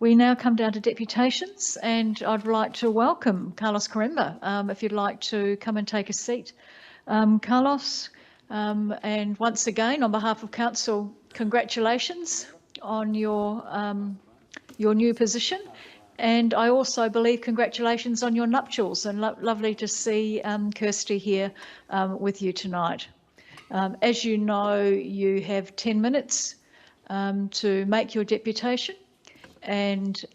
We now come down to deputations, and I'd like to welcome Carlos Quaremba, if you'd like to come and take a seat. Carlos, and once again, on behalf of Council, congratulations on your new position. And I also believe congratulations on your nuptials, and lovely to see Kirsty here with you tonight. As you know, you have 10 minutes to make your deputation, and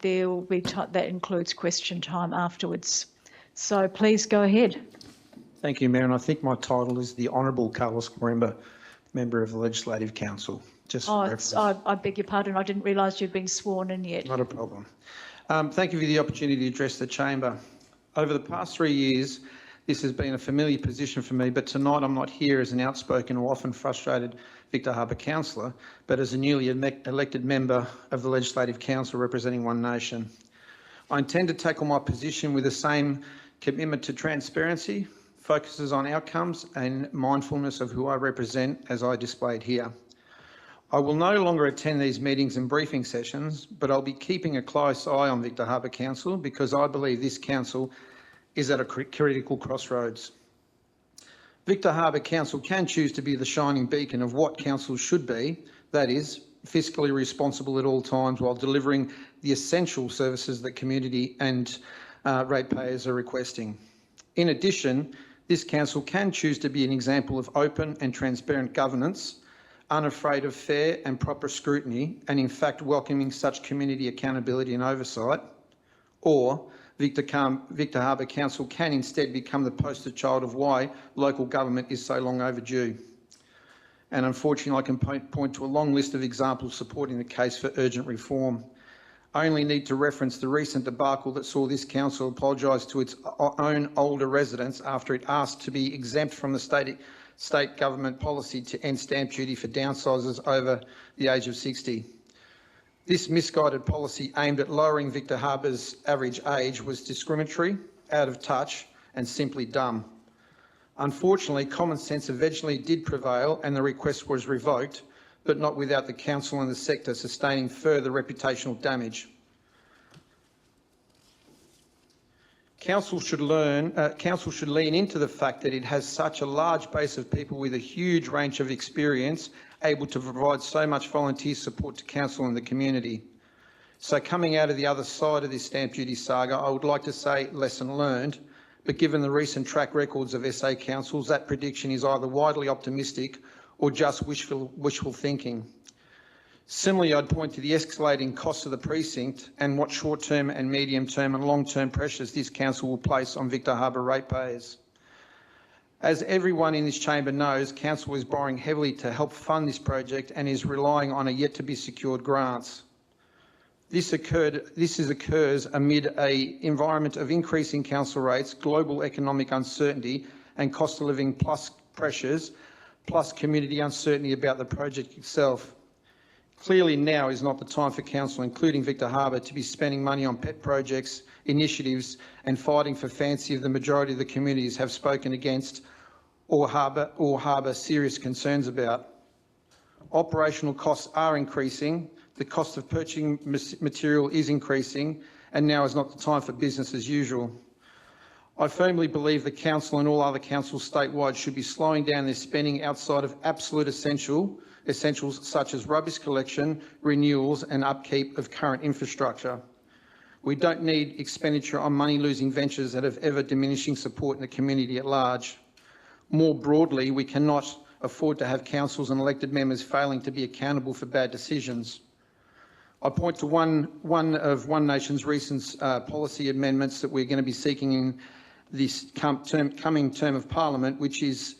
there will be that includes question time afterwards. So please go ahead. Thank you, Mayor. And I think my title is the Honourable Carlos Quaremba, Member of the Legislative Council. I beg your pardon, I didn't realise you'd been sworn in yet. Not a problem. Thank you for the opportunity to address the chamber. Over the past 3 years, this has been a familiar position for me, but tonight I'm not here as an outspoken or often frustrated Victor Harbor councillor, but as a newly elected member of the Legislative Council representing One Nation. I intend to tackle my position with the same commitment to transparency, focuses on outcomes and mindfulness of who I represent as I displayed here. I will no longer attend these meetings and briefing sessions, but I'll be keeping a close eye on Victor Harbor Council because I believe this council is at a critical crossroads. Victor Harbor Council can choose to be the shining beacon of what councils should be, that is, fiscally responsible at all times while delivering the essential services that community and ratepayers are requesting. In addition, this council can choose to be an example of open and transparent governance, unafraid of fair and proper scrutiny, and in fact welcoming such community accountability and oversight, or Victor Harbor Council can instead become the poster child of why local government is so long overdue. And unfortunately, I can point to a long list of examples supporting the case for urgent reform. I only need to reference the recent debacle that saw this council apologise to its own older residents after it asked to be exempt from the state government policy to end stamp duty for downsizers over the age of 60. This misguided policy aimed at lowering Victor Harbor's average age was discriminatory, out of touch and simply dumb. Unfortunately, common sense eventually did prevail and the request was revoked, but not without the council and the sector sustaining further reputational damage. Council should lean into the fact that it has such a large base of people with a huge range of experience able to provide so much volunteer support to council and the community. So coming out of the other side of this stamp duty saga, I would like to say lesson learned, but given the recent track records of SA councils, that prediction is either widely optimistic or just wishful thinking. Similarly, I'd point to the escalating costs of the precinct and what short-term and medium-term and long-term pressures this council will place on Victor Harbor ratepayers. As everyone in this chamber knows, council is borrowing heavily to help fund this project and is relying on a yet-to-be-secured grants. This occurs amid an environment of increasing council rates, global economic uncertainty and cost of living plus pressures, plus community uncertainty about the project itself. Clearly now is not the time for council, including Victor Harbor, to be spending money on pet projects, initiatives and fighting for fancy of the majority of the communities have spoken against or harbour serious concerns about. Operational costs are increasing, the cost of purchasing material is increasing, and now is not the time for business as usual. I firmly believe the council and all other councils statewide should be slowing down their spending outside of absolute essentials such as rubbish collection, renewals and upkeep of current infrastructure. We don't need expenditure on money-losing ventures that have ever diminishing support in the community at large. More broadly, we cannot afford to have councils and elected members failing to be accountable for bad decisions. I point to one of One Nation's recent policy amendments that we're going to be seeking in this coming term of Parliament, which is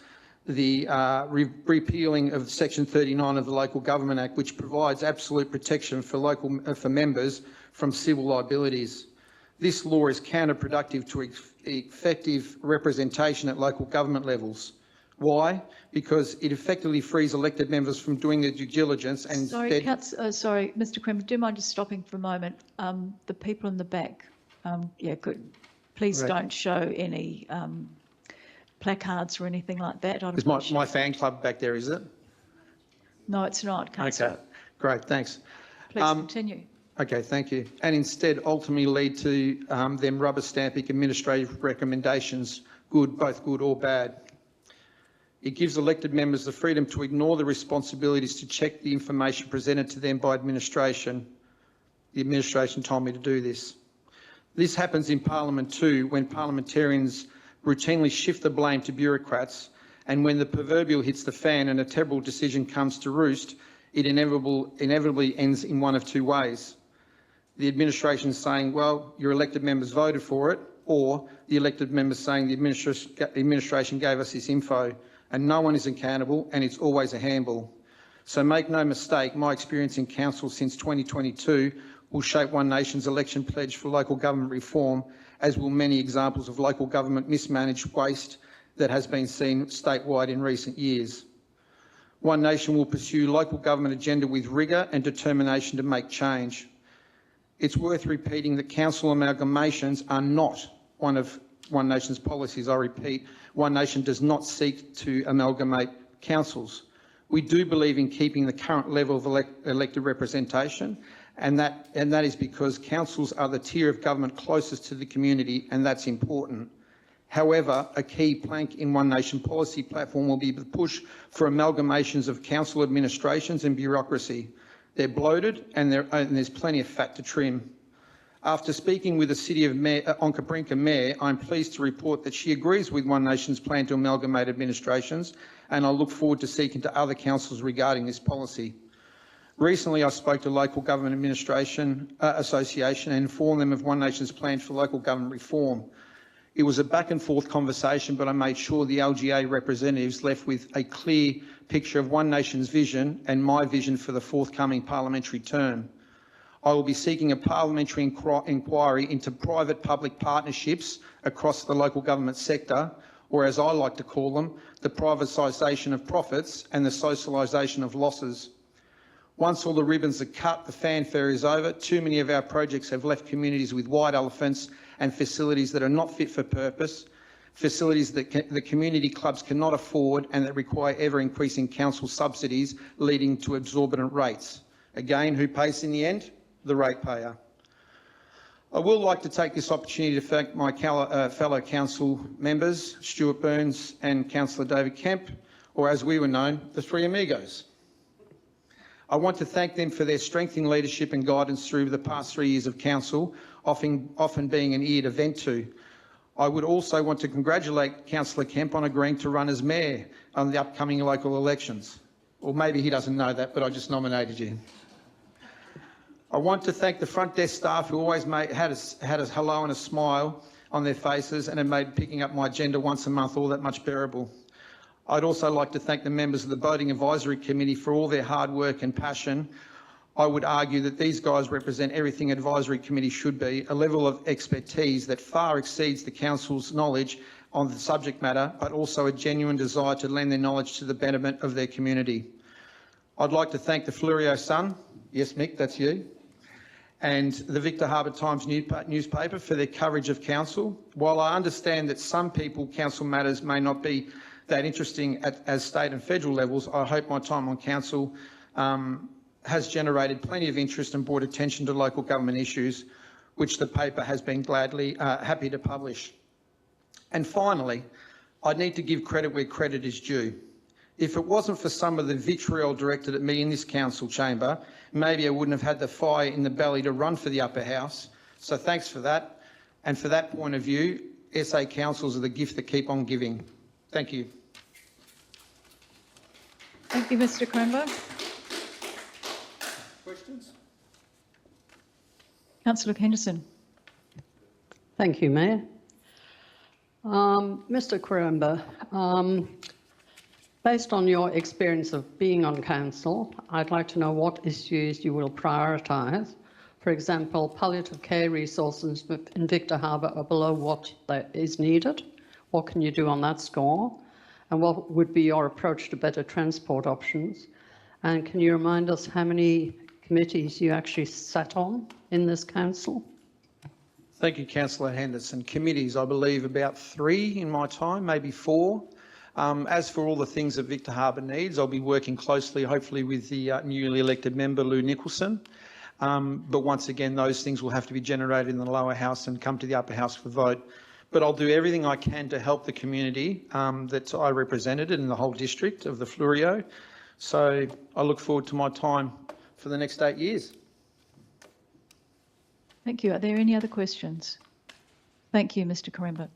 the repealing of Section 39 of the Local Government Act, which provides absolute protection for members from civil liabilities. This law is counterproductive to effective representation at local government levels. Why? Because it effectively frees elected members from doing their due diligence and sorry, Mr. Quaremba, do you mind just stopping for a moment? The people in the back, please don't show any placards or anything like that. Is my fan club back there, is it? No, it's not, Councillor. Okay, great, thanks. Please continue. Okay, thank you. And instead ultimately lead to them rubber stamping administrative recommendations, both good or bad. It gives elected members the freedom to ignore the responsibilities to check the information presented to them by administration. The administration told me to do this. This happens in Parliament too, when parliamentarians routinely shift the blame to bureaucrats, and when the proverbial hits the fan and a terrible decision comes to roost, it inevitably ends in one of two ways. The administration saying, well, your elected members voted for it, or the elected members saying the administration gave us this info, and no one is accountable, and it's always a handball. So make no mistake, my experience in council since 2022 will shape One Nation's election pledge for local government reform, as will many examples of local government mismanaged waste that has been seen statewide in recent years. One Nation will pursue local government agenda with rigour and determination to make change. It's worth repeating that council amalgamations are not one of One Nation's policies. I repeat, One Nation does not seek to amalgamate councils. We do believe in keeping the current level of elected representation, and that is because councils are the tier of government closest to the community, and that's important. However, a key plank in One Nation policy platform will be the push for amalgamations of council administrations and bureaucracy. They're bloated and there's plenty of fat to trim. After speaking with the City of Onkaparinga Mayor, I'm pleased to report that she agrees with One Nation's plan to amalgamate administrations, and I look forward to speaking to other councils regarding this policy. Recently, I spoke to Local Government Administration Association and informed them of One Nation's plan for local government reform. It was a back and forth conversation, but I made sure the LGA representatives left with a clear picture of One Nation's vision and my vision for the forthcoming parliamentary term. I will be seeking a parliamentary inquiry into private-public partnerships across the local government sector, or as I like to call them, the privatisation of profits and the socialisation of losses. Once all the ribbons are cut, the fanfare is over. Too many of our projects have left communities with white elephants and facilities that are not fit for purpose, facilities that the community clubs cannot afford and that require ever-increasing council subsidies, leading to exorbitant rates. Again, who pays in the end? The ratepayer. I would like to take this opportunity to thank my fellow council members, Stuart Burns and Councillor David Kemp, or as we were known, the Three Amigos. I want to thank them for their strength in leadership and guidance through the past 3 years of council, often being an ear to vent to. I would also want to congratulate Councillor Kemp on agreeing to run as mayor on the upcoming local elections. Or maybe he doesn't know that, but I just nominated you. I want to thank the front desk staff who always had a hello and a smile on their faces and have made picking up my agenda once a month all that much bearable. I'd also like to thank the members of the Voting Advisory Committee for all their hard work and passion. I would argue that these guys represent everything an advisory committee should be, a level of expertise that far exceeds the council's knowledge on the subject matter, but also a genuine desire to lend their knowledge to the betterment of their community. I'd like to thank the Fleurieu Sun, yes Mick, that's you, and the Victor Harbor Times newspaper for their coverage of council. While I understand that some people council matters may not be that interesting as state and federal levels, I hope my time on council has generated plenty of interest and brought attention to local government issues, which the paper has been gladly happy to publish. And finally, I need to give credit where credit is due. If it wasn't for some of the vitriol directed at me in this council chamber, maybe I wouldn't have had the fire in the belly to run for the upper house. So thanks for that. And for that point of view, SA councils are the gift that keep on giving. Thank you. Thank you, Mr. Quaremba. Questions? Councillor Henderson. Thank you, Mayor. Mr. Quaremba, based on your experience of being on council, I'd like to know what issues you will prioritise. For example, palliative care resources in Victor Harbor are below what is needed. What can you do on that score? And what would be your approach to better transport options? And can you remind us how many committees you actually sat on in this council? Thank you, Councillor Henderson. Committees, I believe about 3 in my time, maybe 4. As for all the things that Victor Harbor needs, I'll be working closely, hopefully, with the newly elected member, Lou Nicholson. But once again, those things will have to be generated in the lower house and come to the upper house for vote. But I'll do everything I can to help the community that I represented in the whole district of the Flurio. So I look forward to my time for the next 8 years. Thank you. Are there any other questions? Thank you, Mr. Quaremba.